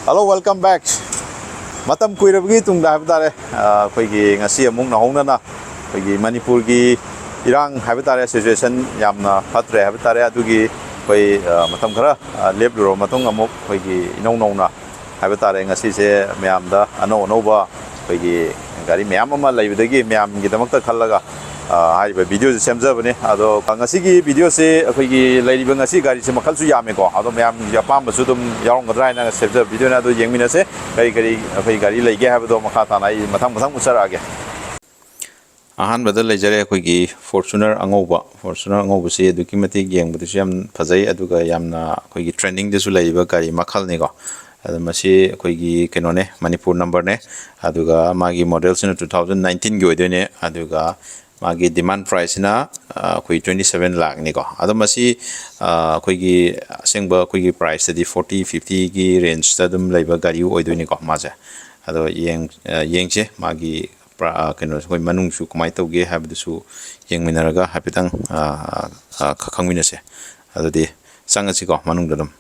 Hello, welcome back. Matam kuirabgi tungda habitare khoi ngasi amung na hongna khoi Manipur gi irang habitare situation yamna phatre habitare adugi khoi matam khara lebro matung amuk khoi gi inong nongna habitare ngasi se myamda anouba khoi gi gari myam ama laibidagi myam gi damakta khallaga haiba video semjabane ado ngasi video se khoi lairiba ngasi gari se makhalsu yame ko ado myam yapam su dum yaung gadrai na semja video na do yengmina se kari khoi gari laige habdo makha ta nai mathang musara age ahan badal lejare khoi Fortuner anouba se documentary yengbudu yam phajai aduga yamna khoi trending desu laiba gari makhal ni ko masi khoi kenone Manipur number ne aduga magi model sina 2019 gi odene aduga magi demand price na khoi 27 lakh ni ko ado masi khoi sengba khoi price di 40-50 gi range ta dum laiba gari oidoni ko maja ado yengche magi keno khoi manung su kumai tawge habdusu yengminaraga hapitang khangminase ado di sangasi ko manung dum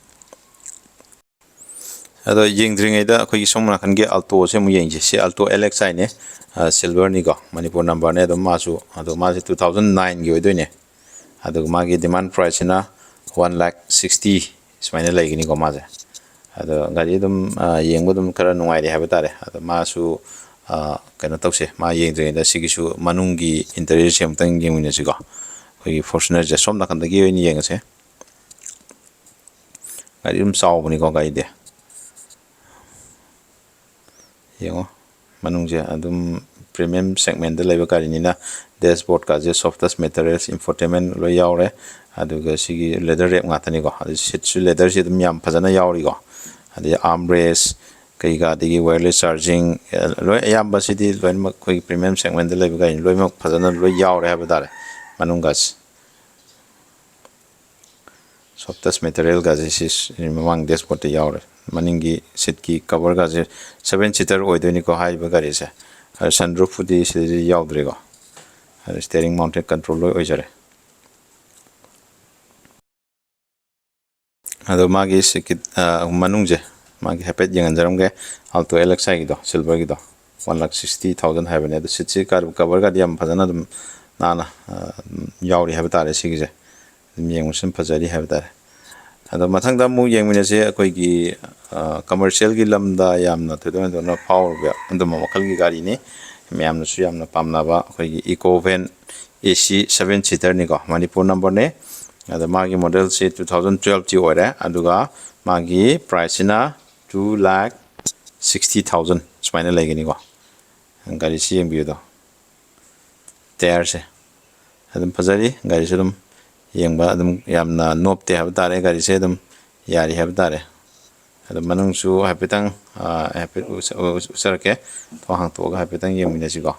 ado yengdringeda khoi somna khange alto se mu yengje se alto LXI ne silver ni go Manipur number ne do masu ado masi 2009 gi oidone ado magi demand price na 1,60,000 smaina laigini ko maje ado gari dum yengbudum kara nungairi habitare ado masu kana tawse ma yengdringeda sigisu manungi interior semtang yengmine sigo khoi Fortuner je somna khandagi ni yengase gari dum sawbuni ko gari de yengo manungje adum premium segment de leba karinina dashboard ka je softest materials infotainment lo yaure aduga sigi leather wrap ngatani go adu seat su leather se dum yam phajana yauri go adu armrest kai ga digi wireless charging lo yam basidi loin koi premium segment de leba karin loin phajana lo yaure habadare manungas softest material ga je sis mamang dashboard te yaure maningi seat ki cover ga je 7-seater oidoni ko haiba gari se sunroof di se yaudre go steering mounted control lo oijare ado magi sekit manungje magi hapet yenganjaram ge alto LXI gi do silver gi do 1,60,000 haibane do seat si cover ga diam phajana dum nana yauri habitare sigi je yengmusin phajari habitare ado mathangda mu yengminase koi gi commercial gi lamda yamna thedon do na power ga andam makal gi gari ni myamna su yamna pamna ba koi gi eco van AC 7-seater ni ko Manipur number ne ado magi model se 2012 ti ore aduga magi price na 2,60,000 smaina legini ko gari si yengbi do tire se adum phajari gari se dum yengba adum yamna nopte habtare gari se dum yari habtare ado manung su hapitang usarke to hang to ga hapitang yemine sigo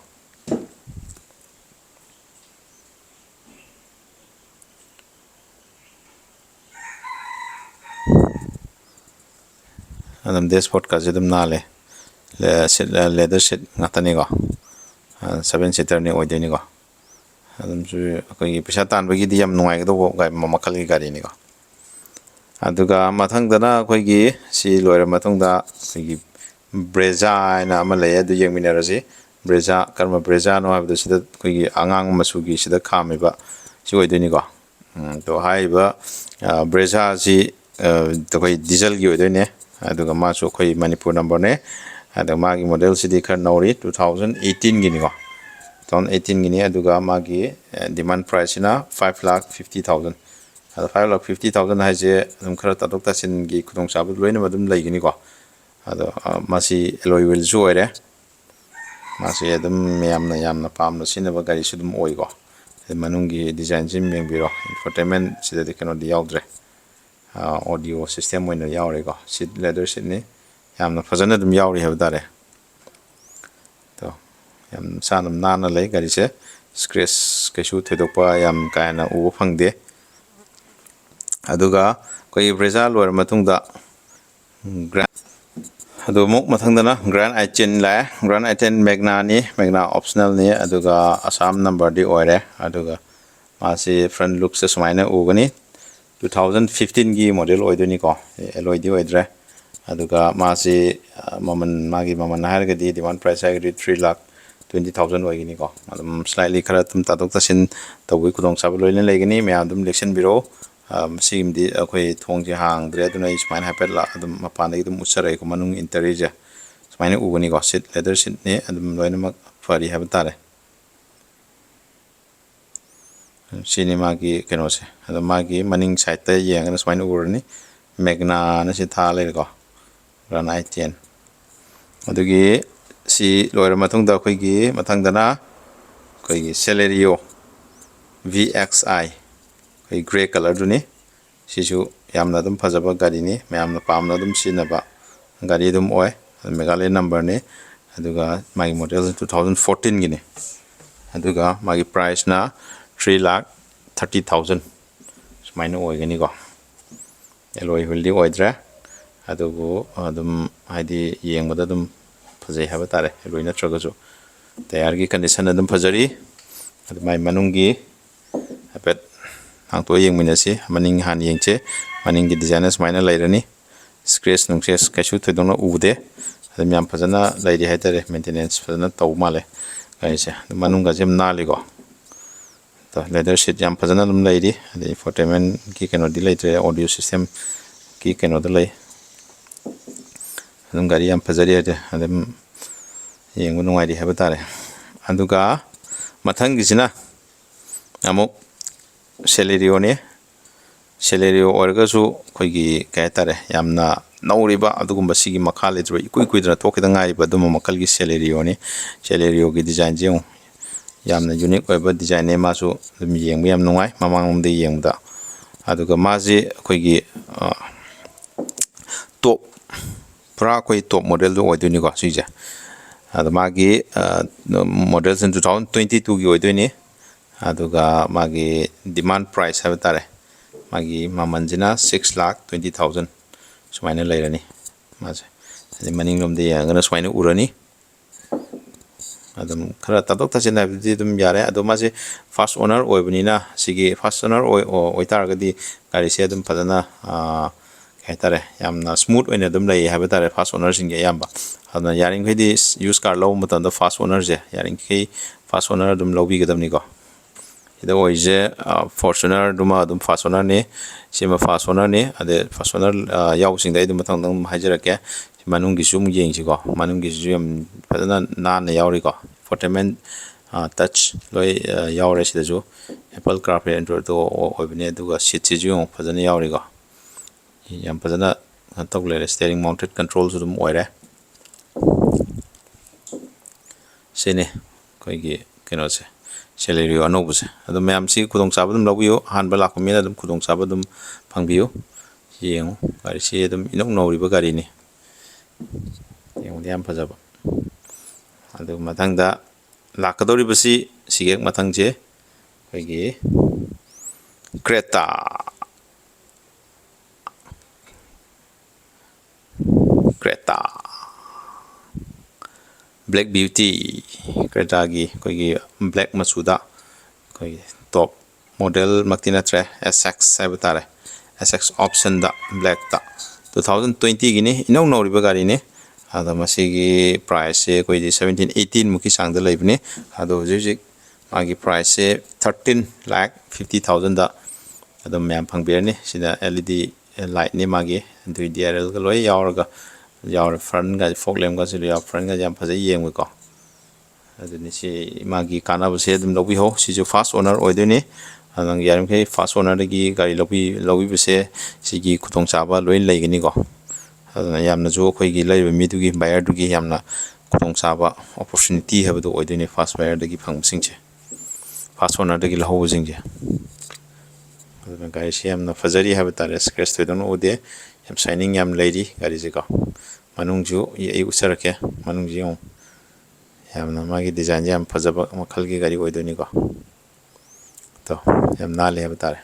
adam dashboard ka jedum nale leather seat ngatani go 7-seater ni oideni go adum su koi pisa tan bagi di yam nuai do ga mamakal gi gari ni go aduga mathang dana koi gi si loira matong da koi gi Bazzar na amale adu yengminara si Bazzar no habdu sida koi gi angang masugi sida khamiba si oideni go to haiba Bazzar si to koi diesel gi oidene aduga masu koi Manipur number ne adu magi model sidi khar nauri 2018 gi ni go 2018 gini aduga magi demand price na 5,50,000 ado 5,50,000 haje dum khara tadok tasin gi khudong sabu loina madum laigini ko ado masi alloy wheel ju ore masi adum yamna pamna sinaba gari sudum oi go manungi design jim mengbiro infotainment sida de kano di yaudre audio system oina yaure go seat leather seat ni yamna phajana dum yauri habdare to yam sanam nana lay gari se scratch kesu thedopa yam kaina ubo phangde aduga koi Bazzar loir matungda grand adu muk mathangdana grand i10 la grand i10 magna optional ni aduga assam number di oire aduga masi front look se sumaina ugani 2015 gi model oidoni ko alloy di oidre aduga masi magi maman hargadi demand price hargadi 3,20,000 oigini ko adum slightly khara tum tatok tasin tawui kudong sabal loina legini me adum lection biro simdi akoi thongje hang dre aduna ismain hapet la adum mapandagi dum usarai ko manung interior smaine ugani ko sit leather sit ne adum loina mak fari habtare sini magi kenose adum magi maning side ta yengana smaine urani megna na si thale ko ran I10 adugi si loira matung da koi gi matang dana koi gi Celerio VXI koi gray color duni sisu yamna dum phajaba gari ni mayamna pamna dum sinaba gari dum oi Meghalaya number ni aduga magi model 2014 gini aduga magi price na 3,30,000 smaina oi gani ko eloi huldi oidra adugu adum haidi yengbada dum phajai haba tare eloi natraga jo tayar gi condition adum phajari adu mai manungi apet hangto yengminasi maning han yengche maning gi design smaina lairani scratch nungses kaisu thoidona ude adum yam phajana lairi haitare maintenance phajana taw male kaise manunga jem naligo to leather sheet yam phajana dum lairi ade infotainment ki keno di laitre audio system ki keno da lai adum gari yam phajari ade adum yengu nungai di haba tare aduga mathang gisina amuk Celerio ne Celerio orgasu khoigi kay tare yamna nauriba adugumba sigi makhale dro ikui kuidra tokida ngai ba dum makal gi Celerio ne Celerio gi design jeu yamna unique oiba design ne masu dum yengbu yam nungai mamangum de yengda aduga maji khoigi top pra koi top model do oiduni ko sije adu magi models in 2022 gi oiduni aduga magi demand price habitare magi mamanjina 6,20,000 sumaina lairani maje adi maning lomde yangana sumaina urani adum khara tatok tasina bidi dum yare adu maje first owner oibunina sigi first owner oitargadi gari se dum padana kaitare yamna smooth oina dum lai habitare first owner singe yamba adna yaring khidi use car law mutanda first owner je yaring khi first owner dum lobbi gadamni ko ida oije Fortuner duma dum first owner ne sima first owner ne ade first owner yaw singdai dum matang dum hajarake manung gi sum yeng si ko manung gi yam padana na na yawri ko infotainment touch loi yawre sida ju Apple CarPlay Android to oibne duga seat si ju padana yawri ko yam padana togle steering mounted controls dum oire sene koi gi kenose Celerio anouba adum mayam si kudong sabadum labiyo hanba lakumina dum kudong sabadum phangbiyo yengu gari si adum inok noriba gari ni yengu yam phajaba adu mathangda lakadori basi sigek mathangje koigi Creta Black Beauty Creta gi koigi black masuda koigi top model maktina tre SX sabatare SX option da black ta 2020 gini inau noriba gari ne ada masigi price koigi 17-18 muki sangda laibne ado jik magi price 13,50,000 da adum myam phangbirani sida LED light ni magi DRL ga loi yaur front ga fog lem ga sili yaur front ga jam phajai yeng ko aduni si magi kana bu se dum lobi ho si ju first owner oideni adang yarim ke first owner gi gari lobi bu se si gi khutong chaba loi leigini ko aduna yamna jo khoi gi laiba mi du gi buyer du gi yamna khutong chaba opportunity ha bu oideni first buyer da gi phang singche first owner da gi lahu jingje aduna gari si yamna fajari ha batare scratch to don ode yam shining yam lady gari je ko manung ju ye usarake manung ji yamna magi design yam phajaba makhal gi gari oidoni ko to yam nale ha batare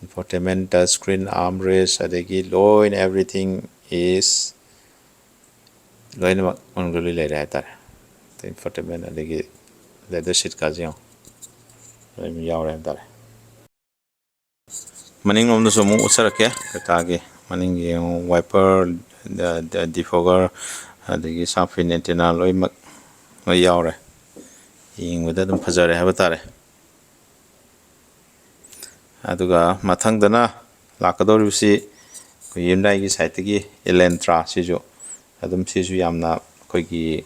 infotainment touch screen armrest adegi loin everything is loin on goli le ra tare to infotainment adegi leather sheet ka jiyo loin yaw ra tare maning nom no so mu usarake ta ge maning ge wiper defogger adagi surfing antenna loimak loi yaure yingbada dum phajare haba tare aduga mathangdana lakadorisi ko Hyundai gi site gi Elantra sijo adum sisu yamna koigi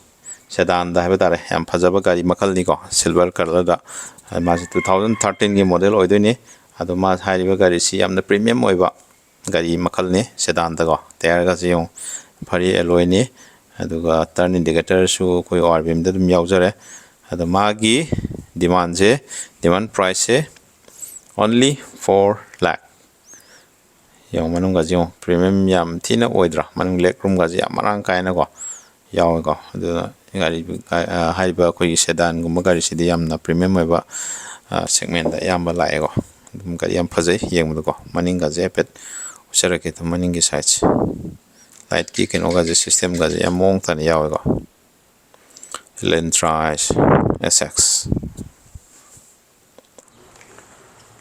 sedan da haba tare yam phajaba gari makal ni ko silver color da ma 2013 gi model oidoni adu ma hairiba gari si yamna premium oiba gari makal ni sedan da go tayar ga jiyo phari alloy ni aduga turn indicator su koi orbim da dum yaujare adu magi demand price only 4 lakh yang manung ga jiyo premium yam thina oidra manung lek room ga jiya marang kaina go yaw go adu gari hairiba koi sedan gum gari sidi yamna premium oiba segment da yamba lae go dum gari yam phajai yeng go maning ga je pet usara ke to maning gi size light ki ken oga je system ga je among tan yaw go Elantra SX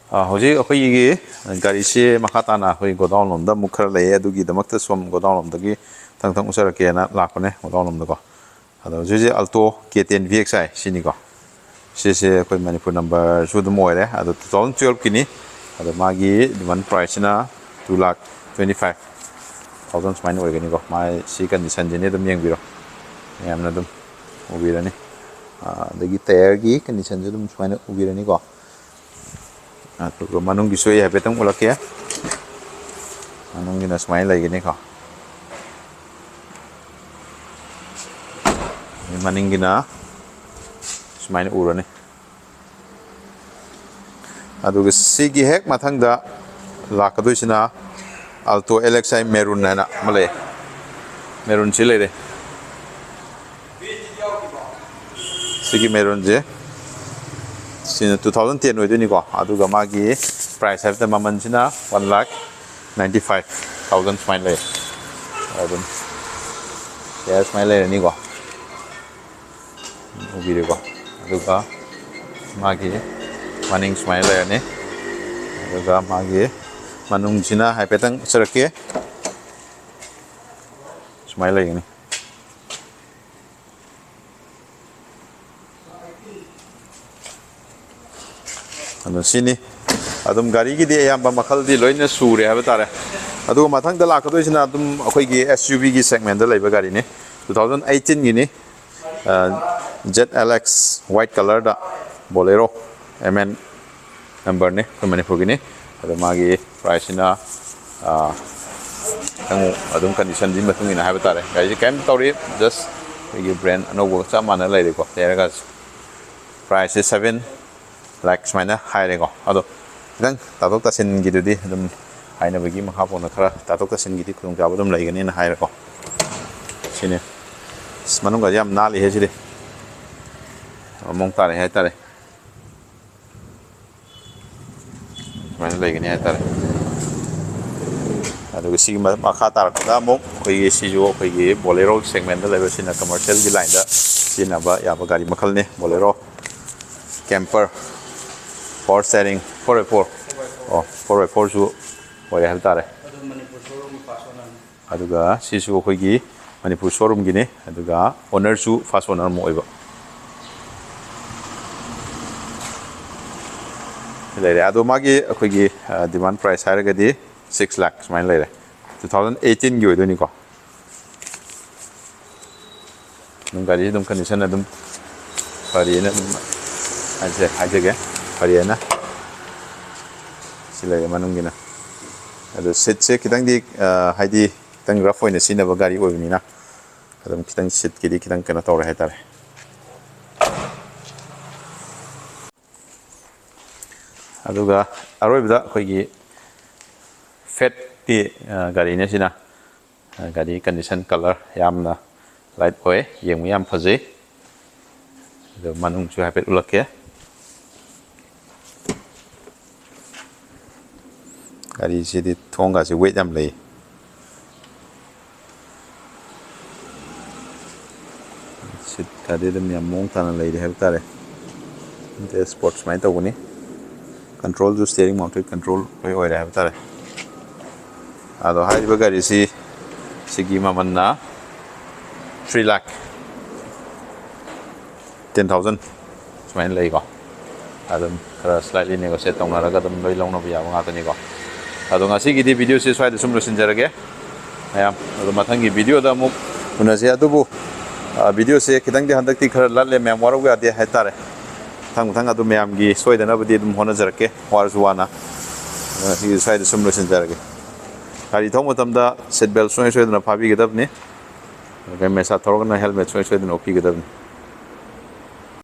hoji akoi gi gari se makhatana hoi godown lom da mukhar le adu gi damakta som godown lom da gi thang usara ke na lakone godown lom da go ado joji alto K10 VXI sini go se koi manipur number su dum oire ado 2012 kini ado magi demand price na 2,25,000 smine oigani go mai si condition jene dum yeng biro yamna dum ubirani dagi tayar gi condition dum smine ubirani go ado manung gi soi habe tang ulake manung gi na smine lai gini ko maning gi na smine urani aduga sigi hek mathangda lakadusina alto LXI maroon na male maroon chile re sigi maroon je sin 2010 oiduni ko aduga magi price have the maman sina 1,95,000 smile le adum ya smile le ni ko ubire ko aduga magi maning smile le ni aduga magi manung jina hai petang serake smile le ni anu sini adum gari gi de yamba makhal di loina sure ha batare adu mathang da lakado sina adum akhoi gi SUV gi segment da leiba gari ni 2018 gi ni ZLX white color da bolero MN number ne Manipur gi ni adu magi price na adum condition din matung ina ha batare gari kem tori just gi brand anouba cha mana lai ko teraga price is 7 lakh smina high go ado dang tatok ta sin gidudi dum haina bagi makha pona khara tatok ta sin gidi khung jaba dum lai gani na high go sine manung ga yam nali he jide mong tare he tare smina lai gani he tare ado si makha tar da mok khoi si jo khoi bolero segment da level sina commercial gi line da sina ba ya ba gari makhal ne bolero camper power setting 4x4 oh 4x4 su oi hal tare aduga sisu khoi gi Manipur showroom gi ne aduga owner su first owner mo oiba lere adu magi khoi gi demand price hare ga di 6 lakh smile lere 2018 gi oidoni ko nung gari dum condition adum pari na aje ge Hariana sila manung gina ado set se kitang di haidi kitang rough oina sina ba gari oibni na adam kitang set kidi kitang kana tawra hetare aduga aroibda khoigi fat ti gari ne sina gari condition color yamna light oi yeng yam phaje do manung chu hapet ulake gari sidi thonga se weight am lei sit kade dum yam mong tan lei de have tare the sports mai to ni control ju steering mounted control oi have tare ado hai ba gari si sigi mamanna 3 lakh 10,000 sumain lei ko adum kara slightly negotiate tongna raga dum loi longna biya nga tani ko ado nga sigi di video se swai de sum losin jarage ayam ado mathangi video da mu unase adubu video se khidang de handak ti khara lalle mem waru ga de haitare thang adu mem gi soi da na budi dum hona jarake warzu wana sigi swai de sum losin jarage hari thong matam da seat belt soi da na phabi gedab ni ga mesa thorog na helmet soi da na opi gedab ni